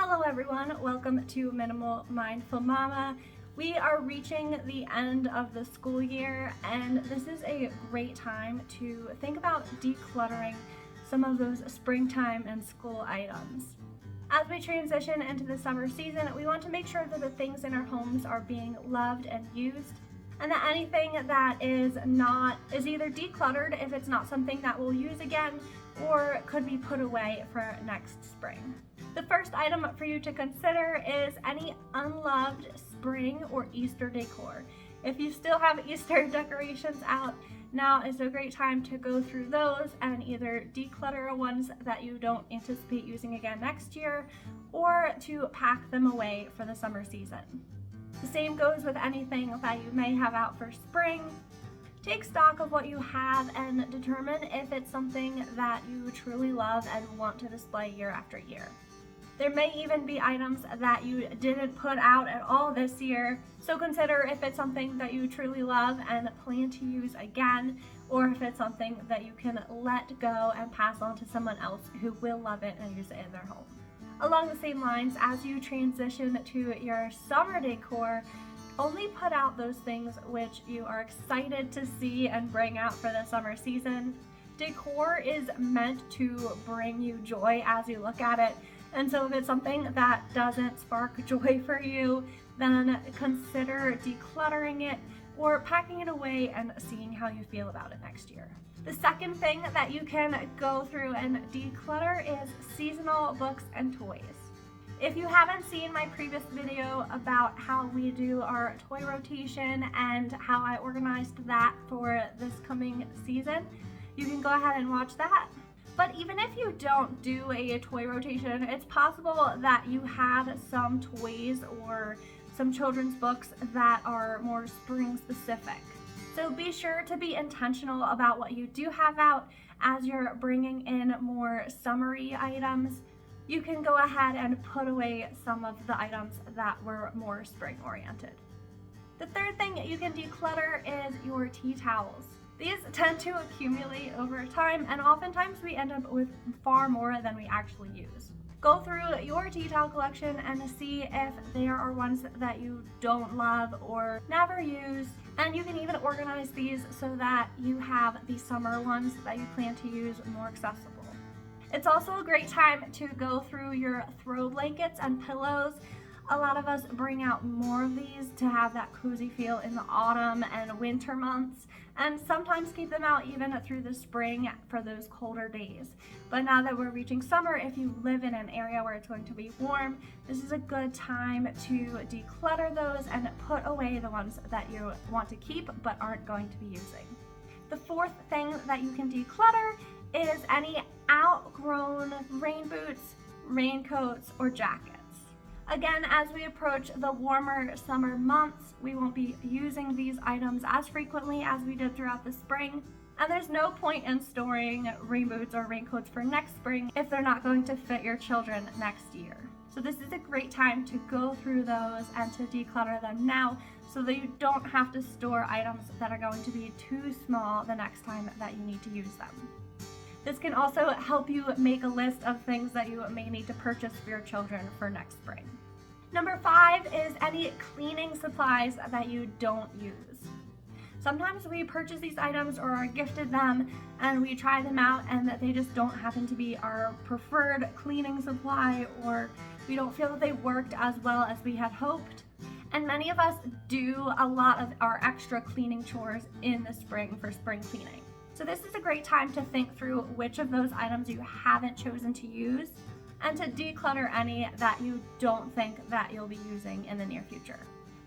Hello everyone, welcome to Minimal Mindful Mama. We are reaching the end of the school year and this is a great time to think about decluttering some of those springtime and school items. As we transition into the summer season, we want to make sure that the things in our homes are being loved and used, and that anything that is either decluttered if it's not something that we'll use again, or could be put away for next spring. The first item for you to consider is any unloved spring or Easter decor. If you still have Easter decorations out, now is a great time to go through those and either declutter ones that you don't anticipate using again next year, or to pack them away for the summer season. The same goes with anything that you may have out for spring. Take stock of what you have and determine if it's something that you truly love and want to display year after year. There may even be items that you didn't put out at all this year, so consider if it's something that you truly love and plan to use again, or if it's something that you can let go and pass on to someone else who will love it and use it in their home. Along the same lines, as you transition to your summer decor, only put out those things which you are excited to see and bring out for the summer season. Decor is meant to bring you joy as you look at it, and so if it's something that doesn't spark joy for you, then consider decluttering it or packing it away and seeing how you feel about it next year. The second thing that you can go through and declutter is seasonal books and toys. If you haven't seen my previous video about how we do our toy rotation and how I organized that for this coming season, you can go ahead and watch that. But even if you don't do a toy rotation, it's possible that you have some toys or some children's books that are more spring specific. So be sure to be intentional about what you do have out as you're bringing in more summery items. You can go ahead and put away some of the items that were more spring oriented. The third thing you can declutter is your tea towels. These tend to accumulate over time, and oftentimes we end up with far more than we actually use. Go through your tea towel collection and see if there are ones that you don't love or never use, and you can even organize these so that you have the summer ones that you plan to use more accessible. It's also a great time to go through your throw blankets and pillows. A lot of us bring out more of these to have that cozy feel in the autumn and winter months, and sometimes keep them out even through the spring for those colder days. But now that we're reaching summer, if you live in an area where it's going to be warm, this is a good time to declutter those and put away the ones that you want to keep but aren't going to be using. The fourth thing that you can declutter is any outgrown rain boots, raincoats, or jackets. Again, as we approach the warmer summer months, we won't be using these items as frequently as we did throughout the spring, and there's no point in storing rain boots or raincoats for next spring if they're not going to fit your children next year. So this is a great time to go through those and to declutter them now so that you don't have to store items that are going to be too small the next time that you need to use them. This can also help you make a list of things that you may need to purchase for your children for next spring. Number 5 is any cleaning supplies that you don't use. Sometimes we purchase these items or are gifted them and we try them out and that they just don't happen to be our preferred cleaning supply, or we don't feel that they worked as well as we had hoped. And many of us do a lot of our extra cleaning chores in the spring for spring cleaning. So this is a great time to think through which of those items you haven't chosen to use and to declutter any that you don't think that you'll be using in the near future.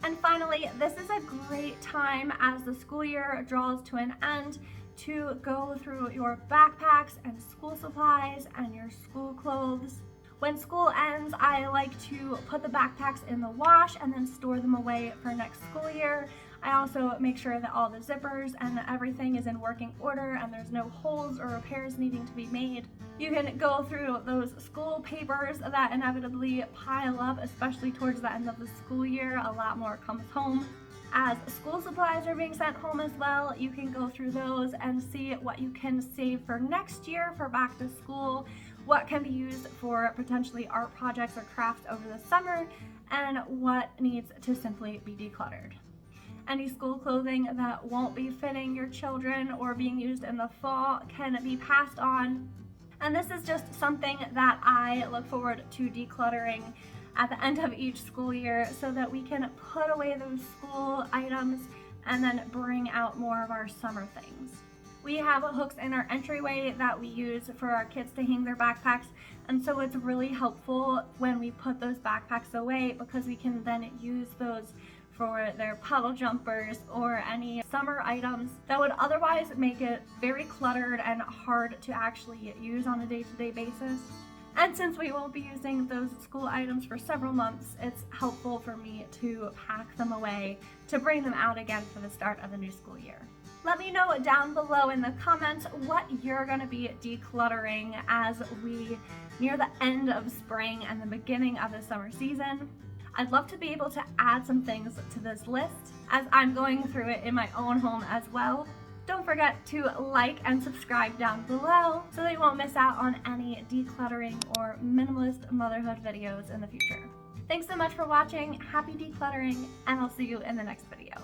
And finally, this is a great time as the school year draws to an end to go through your backpacks and school supplies and your school clothes. When school ends, I like to put the backpacks in the wash and then store them away for next school year. I also make sure that all the zippers and everything is in working order and there's no holes or repairs needing to be made. You can go through those school papers that inevitably pile up, especially towards the end of the school year. A lot more comes home. As school supplies are being sent home as well, you can go through those and see what you can save for next year for back to school, what can be used for potentially art projects or crafts over the summer, and what needs to simply be decluttered. Any school clothing that won't be fitting your children or being used in the fall can be passed on. And this is just something that I look forward to decluttering at the end of each school year so that we can put away those school items and then bring out more of our summer things. We have hooks in our entryway that we use for our kids to hang their backpacks, and so it's really helpful when we put those backpacks away because we can then use those for their puddle jumpers or any summer items that would otherwise make it very cluttered and hard to actually use on a day-to-day basis. And since we won't be using those school items for several months, it's helpful for me to pack them away to bring them out again for the start of the new school year. Let me know down below in the comments what you're going to be decluttering as we near the end of spring and the beginning of the summer season. I'd love to be able to add some things to this list as I'm going through it in my own home as well. Don't forget to like and subscribe down below so that you won't miss out on any decluttering or minimalist motherhood videos in the future. Thanks so much for watching, happy decluttering, and I'll see you in the next video.